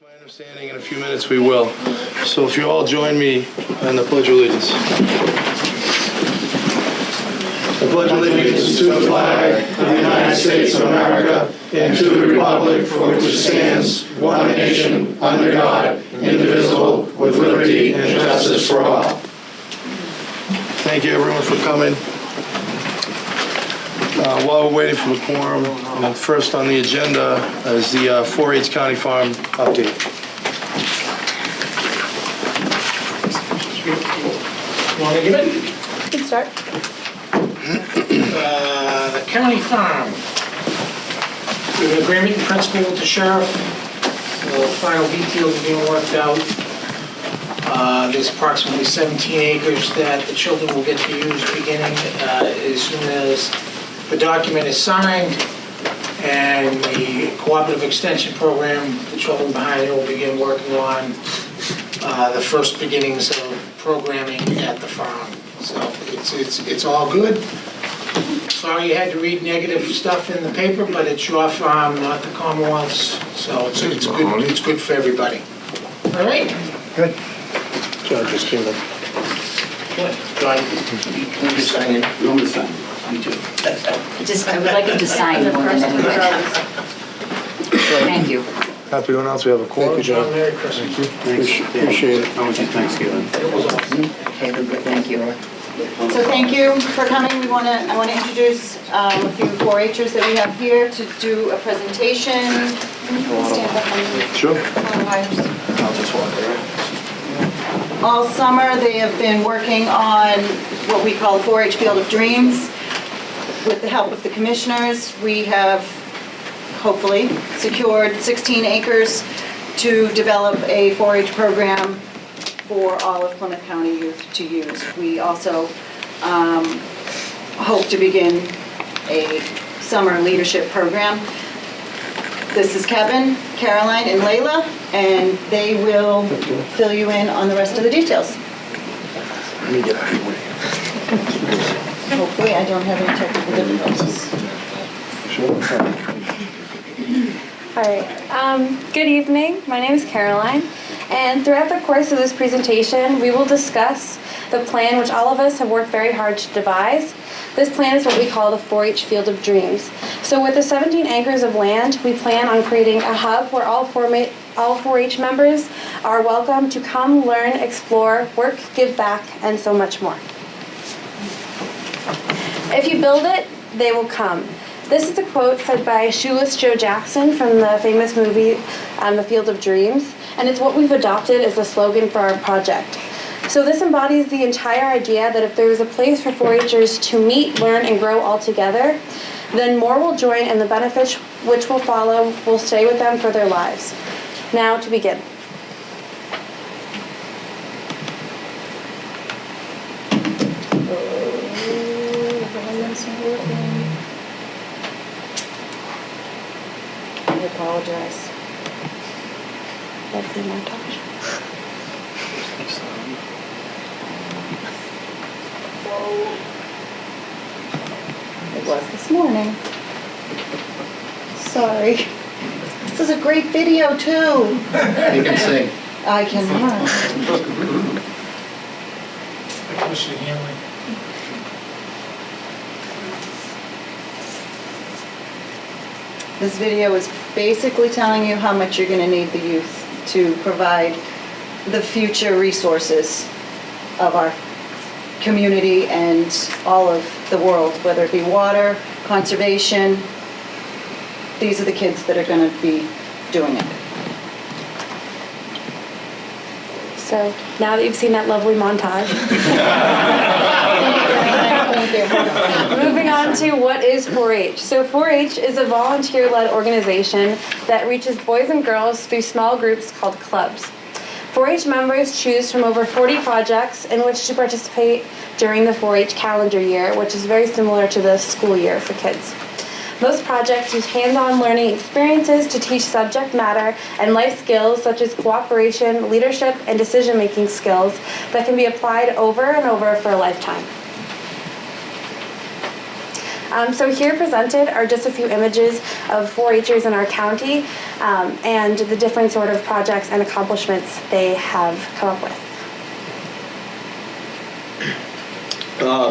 My understanding in a few minutes we will. So if you all join me in the Pledge of Allegiance. I pledge allegiance to the flag of the United States of America and to the republic for which it stands, one nation, under God, indivisible, with liberty and justice for all. Thank you everyone for coming. While we're waiting for the quorum, first on the agenda is the 4-H County Farm update. You want to give it? You can start. The county farm. We have an agreement in principle with the sheriff. The final details are being worked out. There's approximately 17 acres that the children will get to use beginning as soon as the document is signed, and the cooperative extension program, the children behind it will begin working on the first beginnings of programming at the farm. So it's all good. Sorry you had to read negative stuff in the paper, but it's your farm, not the Commonwealth's. So it's good. It's good for everybody. All right. Good. John just came in. John, you sign it. You want me to sign? Me too. I would like him to sign more than anything. Thank you. Happy to announce we have a quorum. Thank you, John. Merry Christmas. Appreciate it. How much is Thanksgiving? It was awesome. Thank you. So thank you for coming. I want to introduce a few 4-H'ers that we have here to do a presentation. Stand up and Sure. I'll just walk around. all summer, they have been working on what we call 4-H Field of Dreams. With the help of the commissioners, we have hopefully secured 16 acres to develop a 4-H program for all of Plymouth County youth to use. We also hope to begin a summer leadership program. This is Kevin, Caroline, and Layla, and they will fill you in on the rest of the details. Let me get out of the way. Hopefully, I don't have any technical difficulties. All right. Good evening. My name is Caroline, and throughout the course of this presentation, we will discuss the plan which all of us have worked very hard to devise. This plan is what we call the 4-H Field of Dreams. So with the 17 acres of land, we plan on creating a hub where all 4-H members are welcome to come, learn, explore, work, give back, and so much more. If you build it, they will come. This is a quote said by Shoeless Joe Jackson from the famous movie The Field of Dreams, and it's what we've adopted as the slogan for our project. So this embodies the entire idea that if there is a place for 4-H'ers to meet, learn, and grow all together, then more will join, and the benefits which will follow will stay with them for their lives. Now to begin. I apologize. That's the montage. It was this morning. Sorry. This is a great video, too. You can sing. I cannot. Mr. Hanley. This video is basically telling you how much you're going to need the youth to provide the future resources of our community and all of the world, whether it be water, conservation. These are the kids that are going to be doing it. So now that you've seen that lovely montage, Thank you. moving on to what is 4-H. So 4-H is a volunteer-led organization that reaches boys and girls through small groups called clubs. 4-H members choose from over 40 projects in which to participate during the 4-H calendar year, which is very similar to the school year for kids. Most projects use hands-on learning experiences to teach subject matter and life skills such as cooperation, leadership, and decision-making skills that can be applied over and over for a lifetime. So here presented are just a few images of 4-Hers in our county and the different sort of projects and accomplishments they have come up with.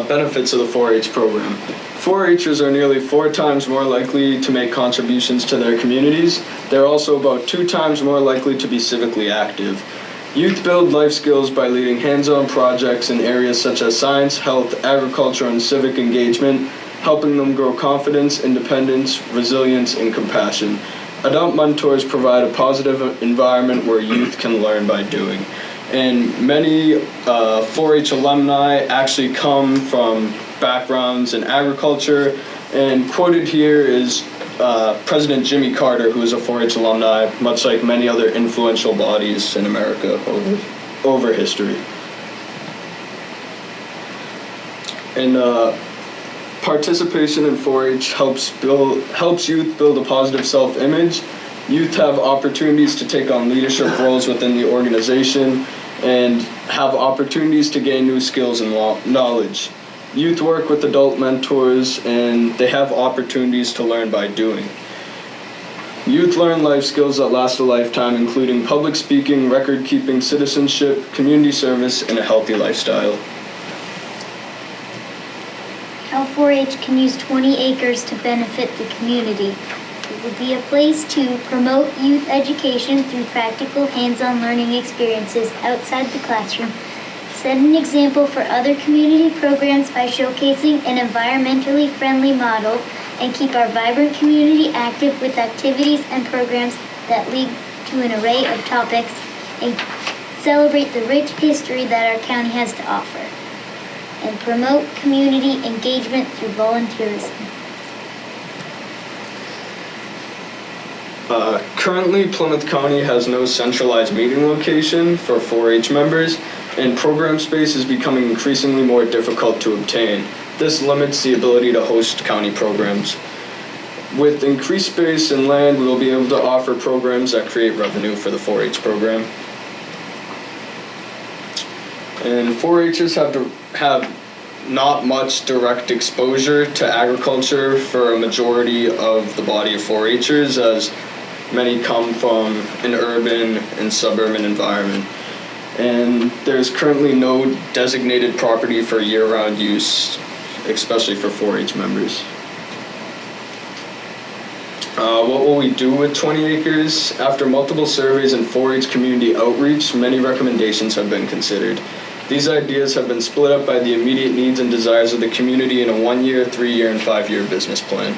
Benefits of the 4-H program. 4-Hers are nearly 4 times more likely to make contributions to their communities. They're also about 2 times more likely to be civically active. Youth build life skills by leading hands-on projects in areas such as science, health, agriculture, and civic engagement, helping them grow confidence, independence, resilience, and compassion. Adult mentors provide a positive environment where youth can learn by doing. And many 4-H alumni actually come from backgrounds in agriculture, and quoted here is President Jimmy Carter, who is a 4-H alumni, much like many other influential bodies in America over history. And participation in 4-H helps youth build a positive self-image. Youth have opportunities to take on leadership roles within the organization and have opportunities to gain new skills and knowledge. Youth work with adult mentors, and they have opportunities to learn by doing. Youth learn life skills that last a lifetime, including public speaking, record keeping, citizenship, community service, and a healthy lifestyle. How 4-H can use 20 acres to benefit the community. It will be a place to promote youth education through practical hands-on learning experiences outside the classroom, set an example for other community programs by showcasing an environmentally friendly model, and keep our vibrant community active with activities and programs that lead to an array of topics and celebrate the rich history that our county has to offer, and promote community engagement through volunteerism. Currently, Plymouth County has no centralized meeting location for 4-H members, and program space is becoming increasingly more difficult to obtain. This limits the ability to host county programs. With increased space and land, we will be able to offer programs that create revenue for the 4-H program. And 4-Hers have not much direct exposure to agriculture for a majority of the body of 4-Hers, as many come from an urban and suburban environment. And there's currently no designated property for year-round use, especially for 4-H members. What will we do with 20 acres? After multiple surveys and 4-H community outreach, many recommendations have been considered. These ideas have been split up by the immediate needs and desires of the community in a 1-year, 3-year, and 5-year business plan.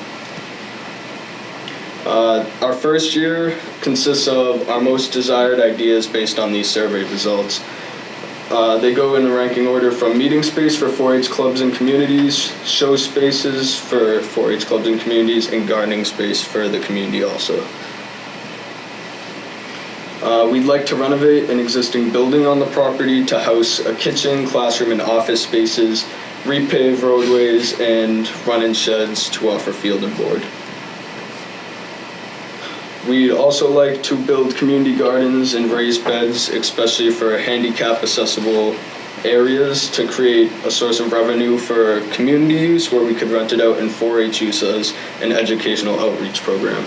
Our first year consists of our most desired ideas based on these survey results. They go in a ranking order from meeting space for 4-H clubs and communities, show spaces for 4-H clubs and communities, and gardening space for the community also. We'd like to renovate an existing building on the property to house a kitchen, classroom, and office spaces, repave roadways, and run-in sheds to offer field and board. We'd also like to build community gardens and raised beds, especially for handicap-accessible areas, to create a source of revenue for community use where we could rent it out in 4-H use as an educational outreach program.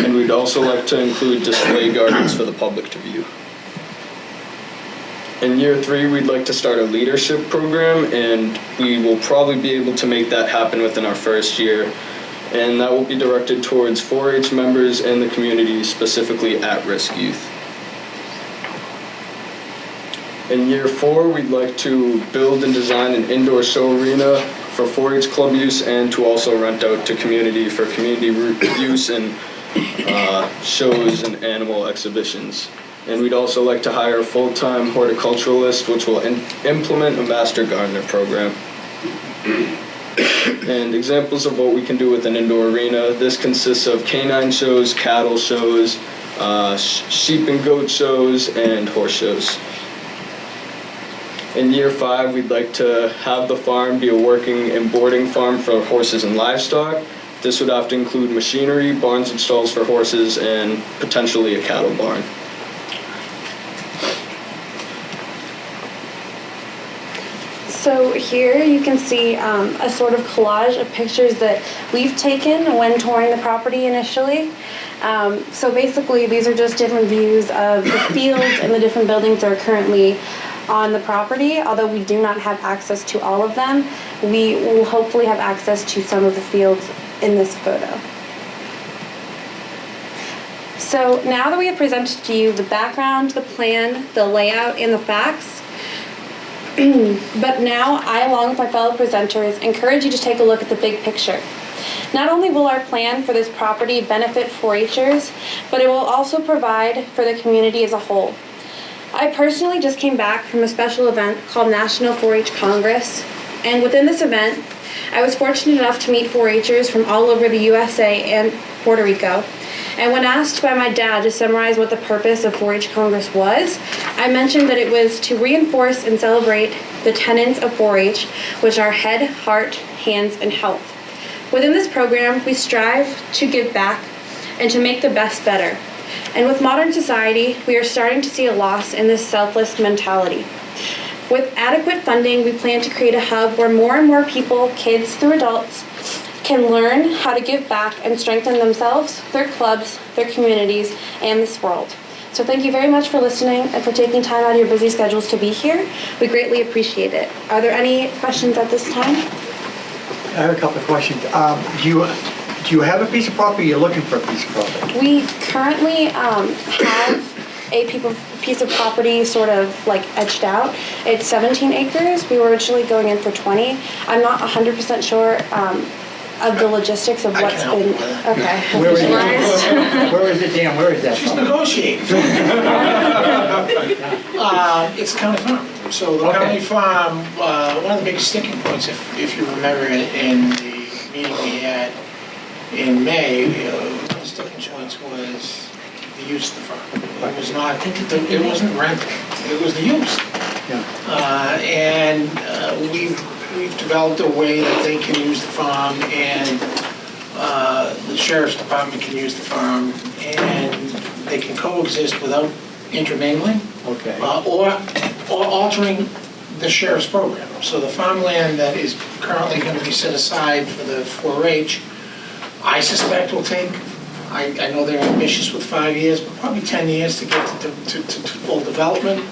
And we'd also like to include display gardens for the public to view. In year 3, we'd like to start a leadership program, and we will probably be able to make that happen within our first year. And that will be directed towards 4-H members and the community, specifically at-risk youth. In year 4, we'd like to build and design an indoor show arena for 4-H club use and to also rent out to community for community use and shows and animal exhibitions. And we'd also like to hire a full-time horticulturalist, which will implement a master gardener program. And examples of what we can do with an indoor arena: this consists of canine shows, cattle shows, sheep and goat shows, and horse shows. In year 5, we'd like to have the farm be a working and boarding farm for horses and livestock. This would have to include machinery, barns and stalls for horses, and potentially a cattle barn. So here you can see a sort of collage of pictures that we've taken when touring the property initially. So basically these are just different views of the fields and the different buildings that are currently on the property. Although we do not have access to all of them, we will hopefully have access to some of the fields in this photo. So now that we have presented to you the background, the plan, the layout, and the facts, but now I, along with my fellow presenters, encourage you to take a look at the big picture. Not only will our plan for this property benefit 4-H'ers, but it will also provide for the community as a whole. I personally just came back from a special event called National 4-H Congress, and within this event, I was fortunate enough to meet 4-H'ers from all over the USA and Puerto Rico. And when asked by my dad to summarize what the purpose of 4-H Congress was, I mentioned that it was to reinforce and celebrate the tenets of 4-H, which are head, heart, hands, and health. Within this program, we strive to give back and to make the best better. And with modern society, we are starting to see a loss in this selfless mentality. With adequate funding, we plan to create a hub where more and more people, kids through adults, can learn how to give back and strengthen themselves, their clubs, their communities, and this world. So thank you very much for listening and for taking time out of your busy schedules to be here. We greatly appreciate it. Are there any questions at this time? I have a couple of questions. Do you have a piece of property? You're looking for a piece of property? We currently have a piece of property sort of like etched out. It's 17 acres. We were originally going in for 20. I'm not 100% sure of the logistics of what's been. Okay. Where is it? Where is it, Dan? Where is that? She's negotiating. It's a county farm. So the county farm, one of the big sticking points, if you remember in the meeting we had in May, one of the sticking points was the use of the farm. It was not, it wasn't rental, it was the use. Yeah. And we've developed a way that they can use the farm, and the sheriff's department can use the farm, and they can coexist without intermingling. Okay. Or altering the sheriff's program. So the farmland that is currently going to be set aside for the 4-H, I suspect will take, I know they're ambitious with 5 years, but probably 10 years to get to full development.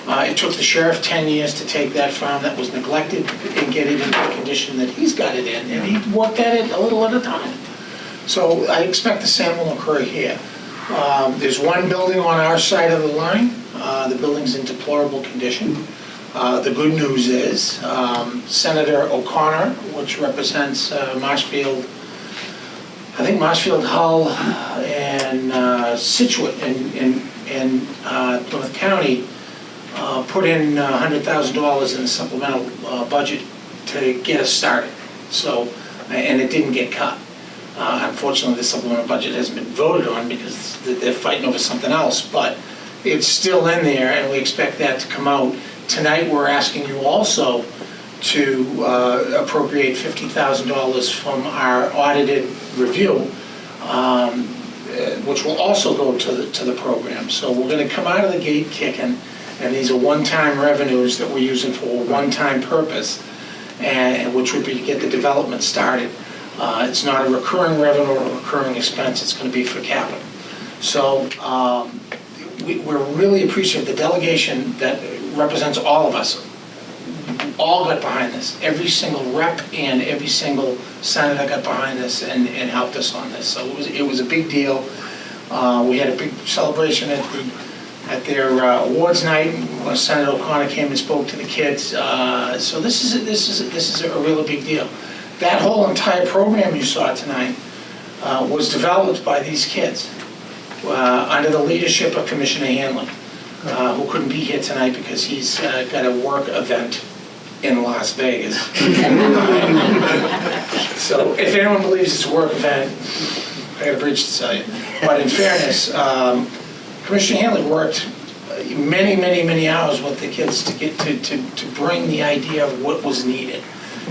It took the sheriff 10 years to take that farm that was neglected and get it into the condition that he's got it in, and he worked at it a little at a time. So I expect the same will occur here. There's one building on our side of the line. The building's in deplorable condition. The good news is Senator O'Connor, which represents Marshfield, I think Marshfield, Hull, and Situate in Plymouth County, put in $100,000 in the supplemental budget to get us started. So, and it didn't get cut. Unfortunately, the supplemental budget hasn't been voted on because they're fighting over something else, but it's still in there, and we expect that to come out. Tonight, we're asking you also to appropriate $50,000 from our audited review, which will also go to the program. So we're going to come out of the gate kicking, and these are one-time revenues that we're using for a one-time purpose, and which would be to get the development started. It's not a recurring revenue or a recurring expense. It's going to be for capital. So we're really appreciative. The delegation that represents all of us all got behind this. Every single rep and every single senator got behind this and helped us on this. So it was a big deal. We had a big celebration at their awards night. Senator O'Connor came and spoke to the kids. So this is a really big deal. That whole entire program you saw tonight was developed by these kids under the leadership of Commissioner Hanley, who couldn't be here tonight because he's got a work event in Las Vegas. So if anyone believes it's a work event, I got a bridge to tell you. But in fairness, Commissioner Hanley worked many hours with the kids to get to bring the idea of what was needed.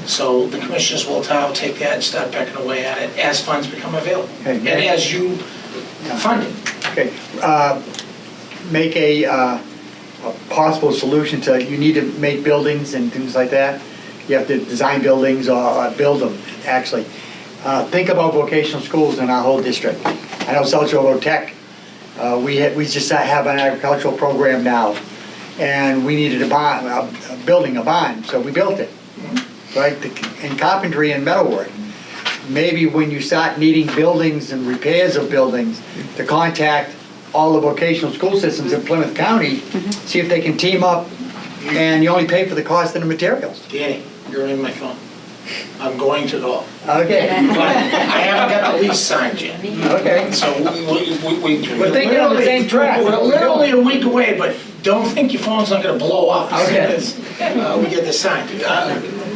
So the commissioners will take that and start pecking away at it as funds become available, Okay, and as you fund it. Okay. Make a a possible solution to, you need to make buildings and things like that. You have to design buildings or build them, actually. Think about vocational schools in our whole district. I know South Shore Road Tech, we just have an agricultural program now, and we needed a bond, so we built it, right? In carpentry and metalwork. Maybe when you start needing buildings and repairs of buildings, to contact all the vocational school systems in Plymouth County, see if they can team up, and you only pay for the cost of the materials. Danny, you're in my phone. I'm going to go. Okay, But I haven't got the lease signed yet. okay. So We're thinking on the same track. We're literally a week away, but don't think your phone's not gonna blow up as soon Okay. as we get this signed.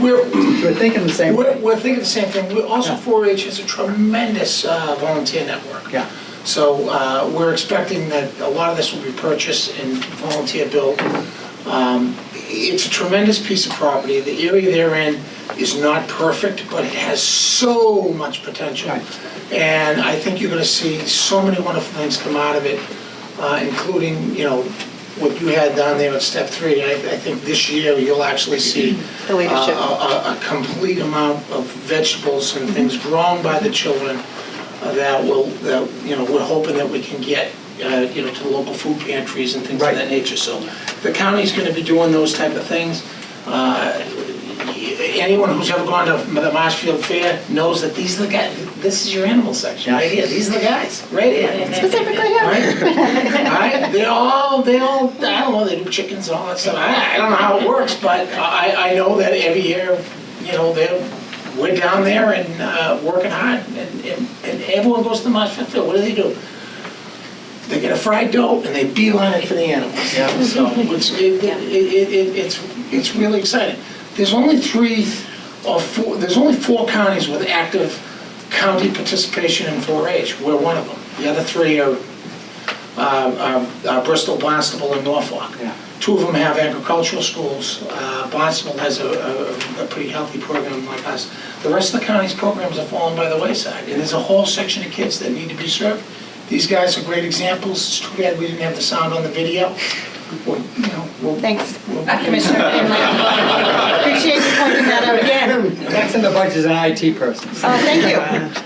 We're thinking the same way. We're thinking the same thing. Also, 4-H has a tremendous volunteer network. Yeah. So we're expecting that a lot of this will be purchased and volunteer built. It's a tremendous piece of property. The area they're in is not perfect, but it has so much potential. Right. And I think you're gonna see so many wonderful things come out of it, including, you know, what you had down there at step 3. I think this year you'll actually see The leadership. a complete amount of vegetables and things grown by the children that you know, we're hoping that we can get, you know, to the local food pantries and things Right. of that nature. So the county's going to be doing those type of things. Anyone who's ever gone to the Marshfield Fair knows that these are the guys. This is your animal section right here. These are the guys right here. Specifically him. Right? They all, I don't know, they do chickens and all that stuff. I don't know how it works, but I know that every year, you know, we're down there and working hard, and everyone goes to the Marshfield Fair. What do? They get a fried dough and they beeline it for the animals. Yeah. So it's really exciting. There's only 4 counties with active county participation in 4-H. We're one of them. The other 3 are Bristol, Barnstable, and Norfolk. Yeah. 2 of them have agricultural schools. Barnstable has a pretty healthy program like us. The rest of the county's programs are falling by the wayside, and there's a whole section of kids that need to be served. These guys are great examples. It's too bad we didn't have the sound on the video. Thanks, Commissioner Finley. Appreciate you pointing that out again. Next in the bunch is an IT person. Oh, thank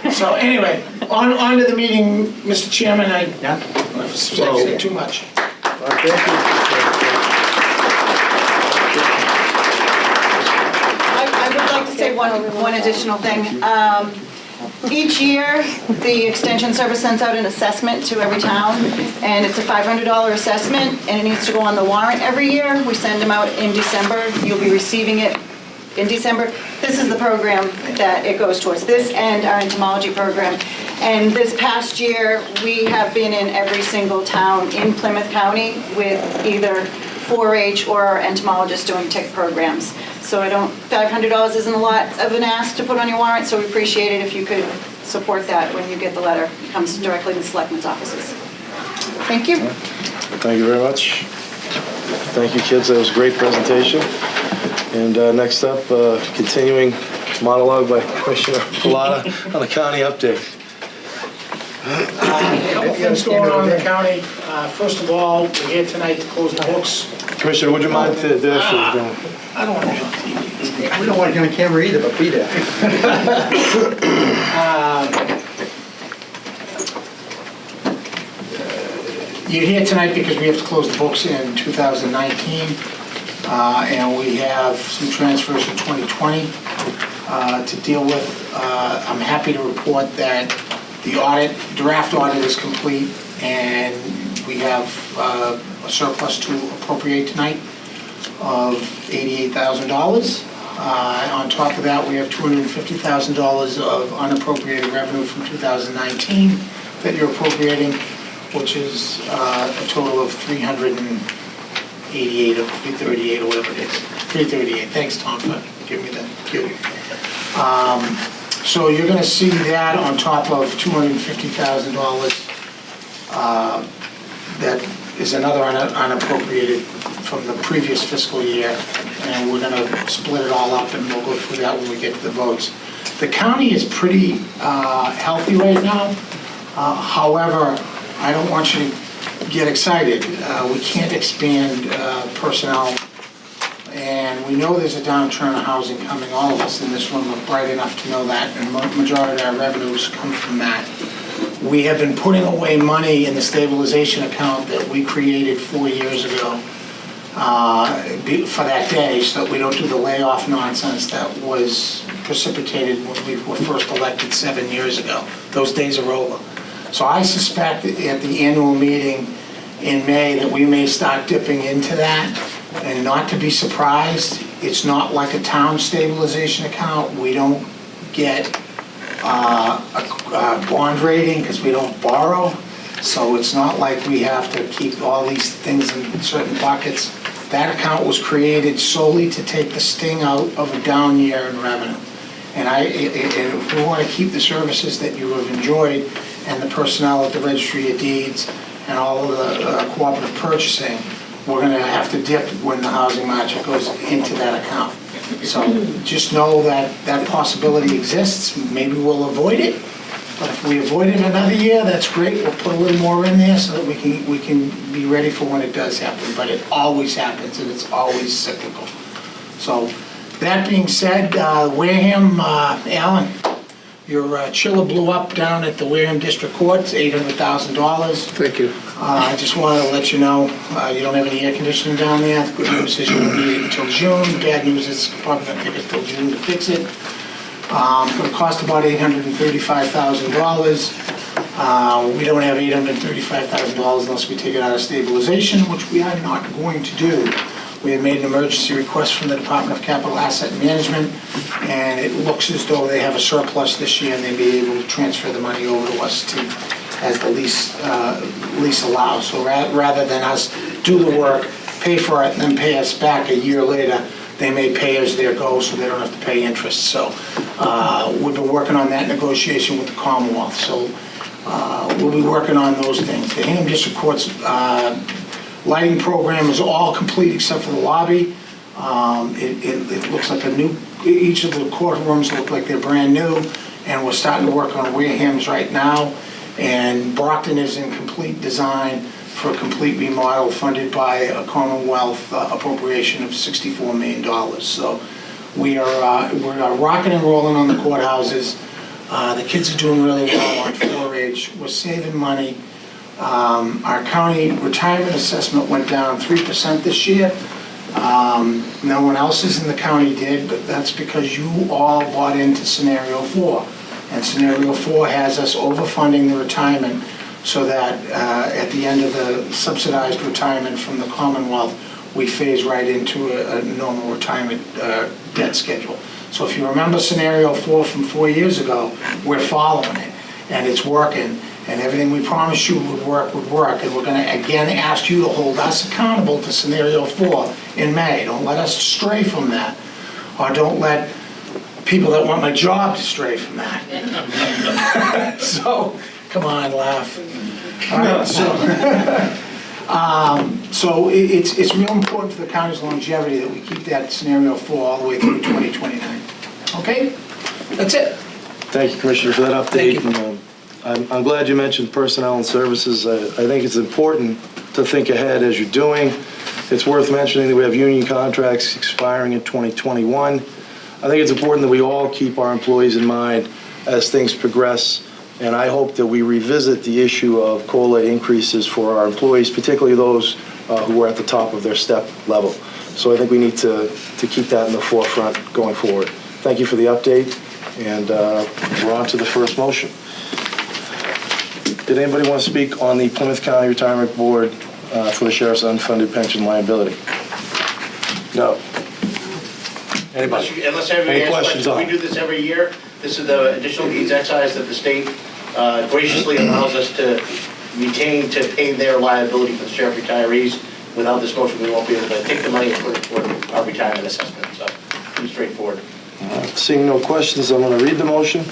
you. So anyway, on to the meeting, Mr. Chairman. Yeah? I've said too much. Well, thank I would like to say one additional thing. Each year, the Extension Service sends out an assessment to every town, and it's a $500 assessment, and it needs to go on the warrant every year. We send them out in December. You'll be receiving it in December. This is the program that it goes towards, this and our entomology program. And this past year, we have been in every single town in Plymouth County with either 4-H or our entomologists doing tick programs. So $500 isn't a lot of an ask to put on your warrant, so we appreciate it if you could support that when you get the letter. It comes directly to the selectmen's offices. Thank you. Thank you very much. Thank you, kids. That was a great presentation. And next up, continuing monologue by Commissioner Pilata on the county update. A couple things going on in the county. First of all, we're here tonight to close the books. Commissioner, would you mind I don't want to be on TV. you. We don't want you on camera either, but be there. You're here tonight because we have to close the books in 2019, and we have some transfers in 2020 to deal with. I'm happy to report that the draft audit is complete, and we have a surplus to appropriate tonight of $88,000. On top of that, we have $250,000 of unappropriated revenue from 2019 that you're appropriating, which is a total of 388 or 338 or whatever it is. 338. Thanks, Tom, for giving me that cue. So you're going to see that on top of $250,000. That is another unappropriated from the previous fiscal year, and we're going to split it all up, and we'll go through that when we get to the votes. The county is pretty healthy right now. However, I don't want you to get excited. We can't expand personnel, and we know there's a downturn of housing coming. All of us in this room are bright enough to know that, and the majority of our revenues come from that. We have been putting away money in the stabilization account that we created 4 years ago for that day, so that we don't do the layoff nonsense that was precipitated when we were first elected 7 years ago. Those days are over. So I suspect that at the annual meeting in May that we may start dipping into that, and not to be surprised, it's not like a town stabilization account. We don't get a bond rating because we don't borrow. So it's not like we have to keep all these things in certain buckets. That account was created solely to take the sting out of a down year in revenue. And if we want to keep the services that you have enjoyed and the personnel at the Registry of Deeds and all of the cooperative purchasing, we're going to have to dip when the housing market goes into that account. So just know that that possibility exists. Maybe we'll avoid it, but if we avoid it another year, that's great. We'll put a little more in there so that we can be ready for when it does happen. But it always happens, and it's always cyclical. So that being said, Wareham, Alan, your chiller blew up down at the Wareham District Court. It's $800,000. Thank you. I just wanted to let you know you don't have any air conditioning down there. The good news is you won't need it until June. Bad news is it's probably going to take us till June to fix it. It's going to cost about $835,000. We don't have $835,000 unless we take it out of stabilization, which we are not going to do. We have made an emergency request from the Department of Capital Asset Management, and it looks as though they have a surplus this year, and they'll be able to transfer the money over to us as the lease allows. So rather than us do the work, pay for it, and then pay us back a year later, they may pay as they go, so they don't have to pay interest. So we've been working on that negotiation with the Commonwealth. So we'll be working on those things. The Hingham District Court's lighting program is all complete except for the lobby. It looks like each of the courtrooms look like they're brand new, and we're starting to work on Wareham's right now. And Brockton is in complete design for a complete remodel funded by a Commonwealth appropriation of $64 million. So we're rocking and rolling on the courthouses. The kids are doing really well on 4-H. We're saving money. Our county retirement assessment went down 3% this year. No one else's in the county did, but that's because you all bought into Scenario 4. And Scenario 4 has us overfunding the retirement so that at the end of the subsidized retirement from the Commonwealth, we phase right into a normal retirement debt schedule. So if you remember Scenario 4 from 4 years ago, we're following it, and it's working. And everything we promised you would work. And we're going to, again, ask you to hold us accountable to Scenario 4 in May. Don't let us stray from that. Or don't let people that want my job to stray from that. So, come on, laugh. All right, so it's real important for the county's longevity that we keep that Scenario 4 all the way through 2029. Okay? That's it. Thank you, Commissioner, for that update. Thank you. And, I'm glad you mentioned personnel and services. I think it's important to think ahead as you're doing. It's worth mentioning that we have union contracts expiring in 2021. I think it's important that we all keep our employees in mind as things progress, and I hope that we revisit the issue of COLA increases for our employees, particularly those who are at the top of their step level. So I think we need to keep that in the forefront going forward. Thank you for the update, and we're on to the first motion. Did anybody want to speak on the Plymouth County Retirement Board for the sheriff's unfunded pension liability? No. Anybody? Unless everybody has questions, we do this every year. This is the additional needs excise that the state graciously allows us to retain to pay their liability for the sheriff retirees. Without this motion, we won't be able to take the money and put it toward our retirement assessment. So, pretty straightforward. Seeing no questions, I'm going to read the motion.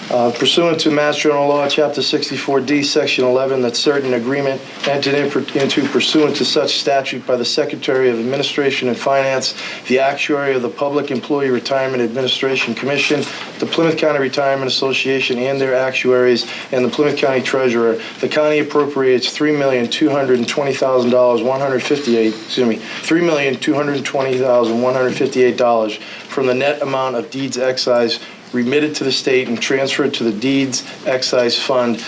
Pursuant to Mass General Law, Chapter 64D, Section 11, that certain agreement entered into pursuant to such statute by the Secretary of Administration and Finance, the Actuary of the Public Employee Retirement Administration Commission, the Plymouth County Retirement Association and their actuaries, and the Plymouth County Treasurer, the county appropriates $3,220,158 from the net amount of deeds excise remitted to the state and transferred to the Deeds Excise Fund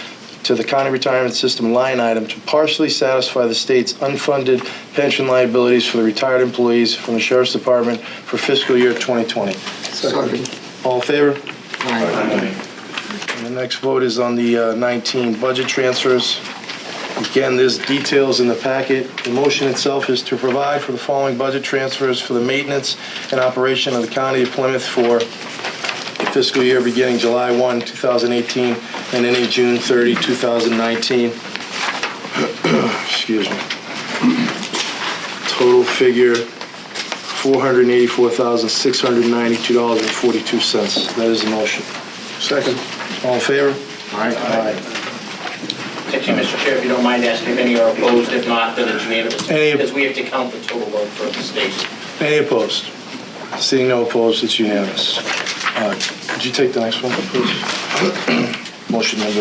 to the County Retirement System line item to partially satisfy the state's unfunded pension liabilities for the retired employees from the Sheriff's Department for fiscal year 2020. Second. All in favor? Aye. And the next vote is on the 19 budget transfers. Again, there's details in the packet. The motion itself is to provide for the following budget transfers for the maintenance and operation of the County of Plymouth for fiscal year beginning July 1, 2018, and ending June 30, 2019. Excuse me. Total figure, $484,692.42. That is the motion. Second. All in favor? Aye. Actually, Mr. Chair, if you don't mind asking if any are opposed, if not, then it's unanimous. Any- Because we have to count the total vote for the state. Any opposed? Seeing no opposed, it's unanimous. Could you take the next one, please? Motion number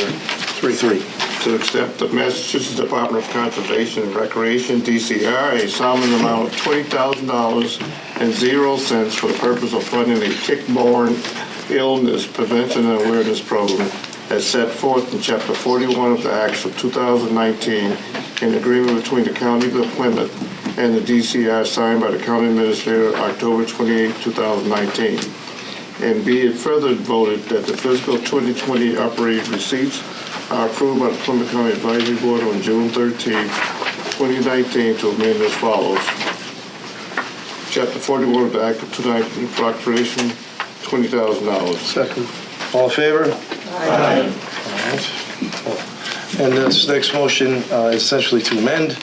three. To accept the Massachusetts Department of Conservation and Recreation, DCR, a sum in the amount of $20,000.00 for the purpose of funding a tick-borne illness prevention and awareness program as set forth in Chapter 41 of the Acts of 2019 in agreement between the County of Plymouth and the DCR signed by the County Administrator October 28, 2019. And be it further voted that the fiscal 2020 operating receipts are approved by the Plymouth County Advisory Board on June 13, 2019 to amend as follows. Chapter 41 of the Act of 2019 appropriation, $20,000. Second. All in favor? Aye. All right. And this next motion is essentially to amend,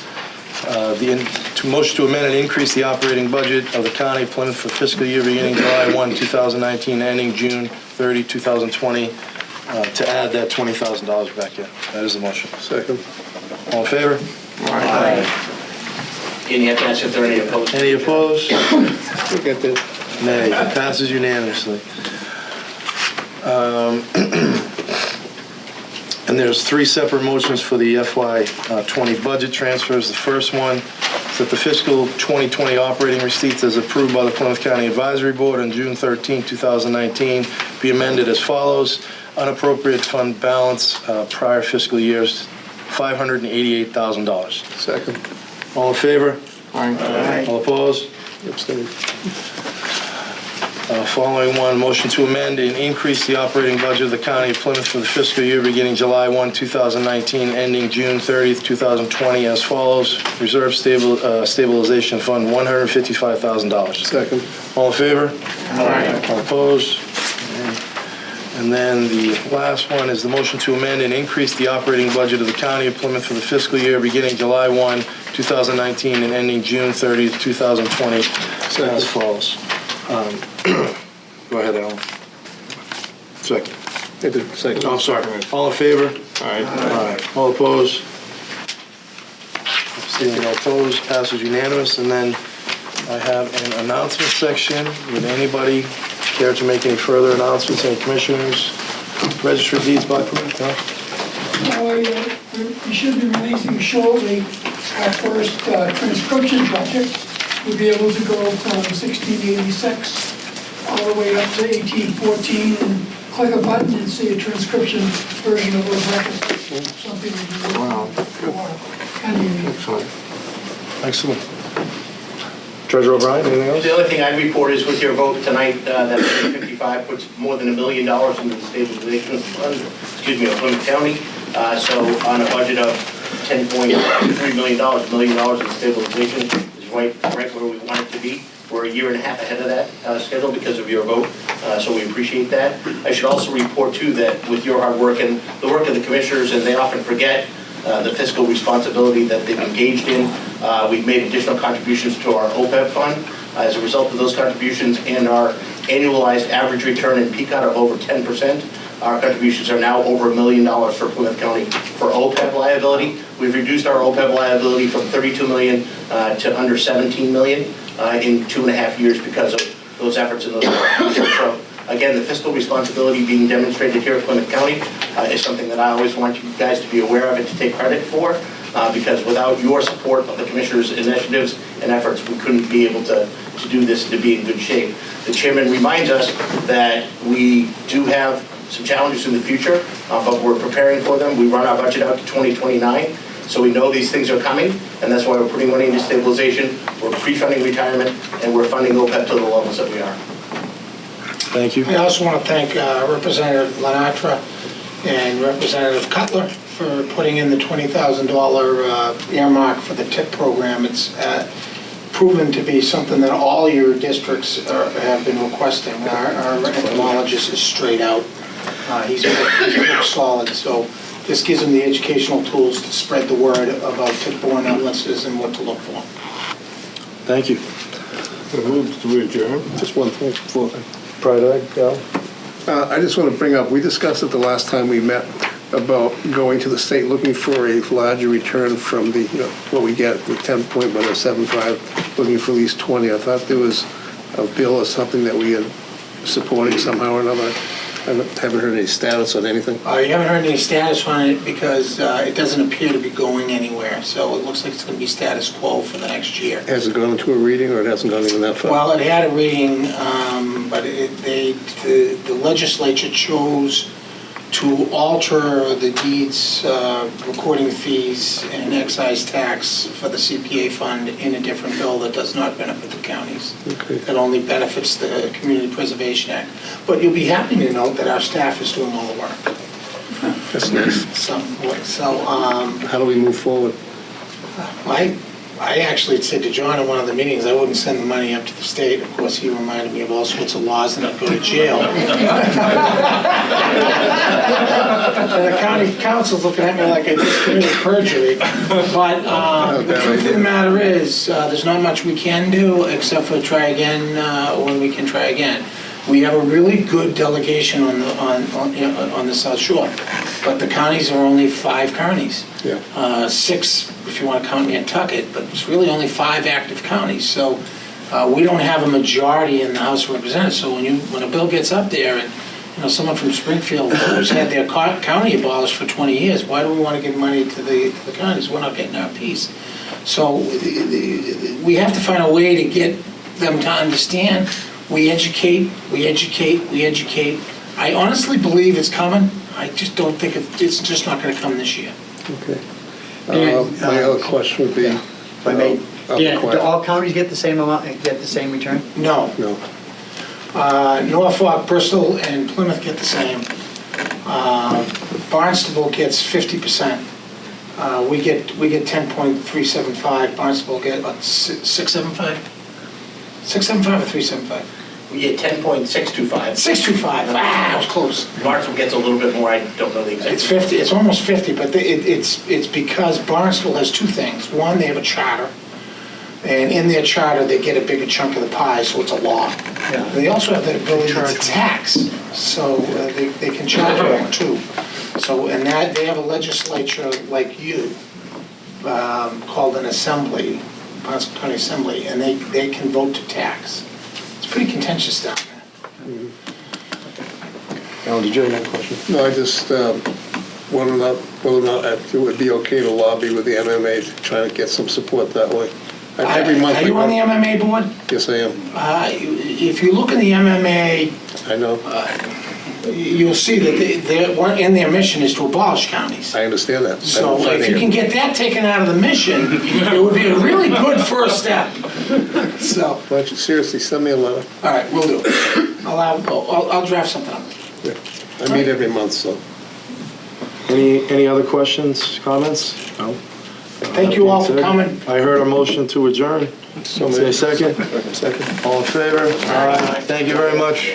motion to amend and increase the operating budget of the County of Plymouth for fiscal year beginning July 1, 2019, ending June 30, 2020, to add that $20,000 back in. That is the motion. Second. All in favor? Aye. And you have to ask if there are any opposed. Any opposed? Look at this. Nay. It passes unanimously. And there's three separate motions for the FY20 budget transfers. The first one is that the fiscal 2020 operating receipts as approved by the Plymouth County Advisory Board on June 13, 2019 be amended as follows. Unappropriated fund balance prior fiscal years, $588,000. Second. All in favor? Aye. All opposed? Abstain. Following one, motion to amend and increase the operating budget of the County of Plymouth for the fiscal year beginning July 1, 2019, ending June 30th, 2020 as follows. Reserve Stabilization Fund, $155,000. Second. All in favor? Aye. All opposed? And then the last one is the motion to amend and increase the operating budget of the County of Plymouth for the fiscal year beginning July 1, 2019 and ending June 30th, 2020 as follows. Go ahead, Alan. Second. Second. Oh, I'm sorry. All in favor? Aye. Aye. All opposed? Abstaining, no opposed, passes unanimous. And then I have an announcement section. Would anybody care to make any further announcements? Any commissioners? Registered deeds by Plymouth? No? We should be releasing shortly our first transcription project. We'll be able to go from 1686 all the way up to 1814 and click a button and see a transcription version of those records. Something we can do. Wow. Kind of unique. Excellent. Excellent. Treasurer O'Brien, anything else? The only thing I'd report is with your vote tonight, that 55 puts more than $1 million into the stabilization fund, of Plymouth County. So on a budget of $10.3 million, $1 million in stabilization is right where we want it to be. We're a year and a half ahead of that schedule because of your vote, so we appreciate that. I should also report too that with your hard work and the work of the commissioners, and they often forget the fiscal responsibility that they've engaged in, we've made additional contributions to our OPEB fund. As a result of those contributions and our annualized average return in PCOT of over 10%, Our contributions are now over $1 million for Plymouth County for OPEB liability. We've reduced our OPEB liability from $32 million to under $17 million in 2.5 years because of those efforts and those contributions. So again, the fiscal responsibility being demonstrated here at Plymouth County is something that I always want you guys to be aware of and to take credit for, because without your support of the Commissioner's initiatives and efforts, we couldn't be able to do this and to be in good shape. The Chairman reminds us that we do have some challenges in the future, but we're preparing for them. We run our budget out to 2029, so we know these things are coming, and that's why we're putting money into stabilization, we're pre-funding retirement, and we're funding OPEB to the levels that we are. Thank you. I also want to thank Representative Lenatra and Representative Cutler for putting in the $20,000 earmark for the TIP program. It's proven to be something that all your districts have been requesting. Our entomologist is straight out. He's book solid, so this gives them the educational tools to spread the word about tick-borne illnesses and what to look for. Thank you. Just one thing before. Prior to that, Gal? I just want to bring up, we discussed it the last time we met about going to the state looking for a larger return from the, what we get, the 10.175, looking for at least 20. I thought there was a bill or something that we had supporting somehow or another. I haven't heard any status on anything. You haven't heard any status on it because it doesn't appear to be going anywhere. So it looks like it's going to be status quo for the next year. Has it gone into a reading, or it hasn't gone even that far? Well, it had a reading, but the legislature chose to alter the deeds, recording fees, and excise tax for the CPA fund in a different bill that does not benefit the counties. Okay. It only benefits the Community Preservation Act. But you'll be happy to note that our staff is doing all the work. That's nice. So How do we move forward? I actually said to John in one of the meetings I wouldn't send the money up to the state. Of course, he reminded me of all sorts of laws and I'd go to jail. And the county council's looking at me like I just committed perjury. But the truth of the matter is, there's not much we can do except for try again when we can try again. We have a really good delegation on the South Shore, but the counties are only 5 counties. Yeah. 6 if you want to count Nantucket, but it's really only 5 active counties. So we don't have a majority in the House of Representatives. So when a bill gets up there and someone from Springfield who's had their county abolished for 20 years, why do we want to give money to the counties? We're not getting our piece. So we have to find a way to get them to understand. We educate. I honestly believe it's coming. I just don't think it's just not going to come this year. Okay. My other question would be, If I may, do all counties get the same amount, get the same return? No. no. Norfolk, Bristol, and Plymouth get the same. Barnstable gets 50%. We get 10.375. Barnstable get about 675. 675 or 375? We get 10.625. 625. I was close. Barnstable gets a little bit more, I don't know the exact. It's 50. It's almost 50, but it's because Barnstable has 2 things. One, they have a charter, and in their charter they get a bigger chunk of the pie, so it's a law. Yeah. And they also have the ability to tax, so they can charge more too. So and that they have a legislature like you called an assembly, Barnstable County Assembly, and they can vote to tax. It's pretty contentious down there. Alan, did you have another question? No, I just want to know whether or not it would be okay to lobby with the MMA to try to get some support that way. Every month. Are you on the MMA board? Yes, I am. If you look in the MMA, I know. you'll see that in their mission is to abolish counties. I understand that. So if you can get that taken out of the mission, it would be a really good first step. So, Why don't you seriously send me a letter? all right, we'll do it. I'll draft something up. Yeah. I meet every month, so. Any other questions, comments? No? Thank you all for coming. I heard a motion to adjourn. So Say maybe. second. Second. All in favor? Aye. Thank you very much.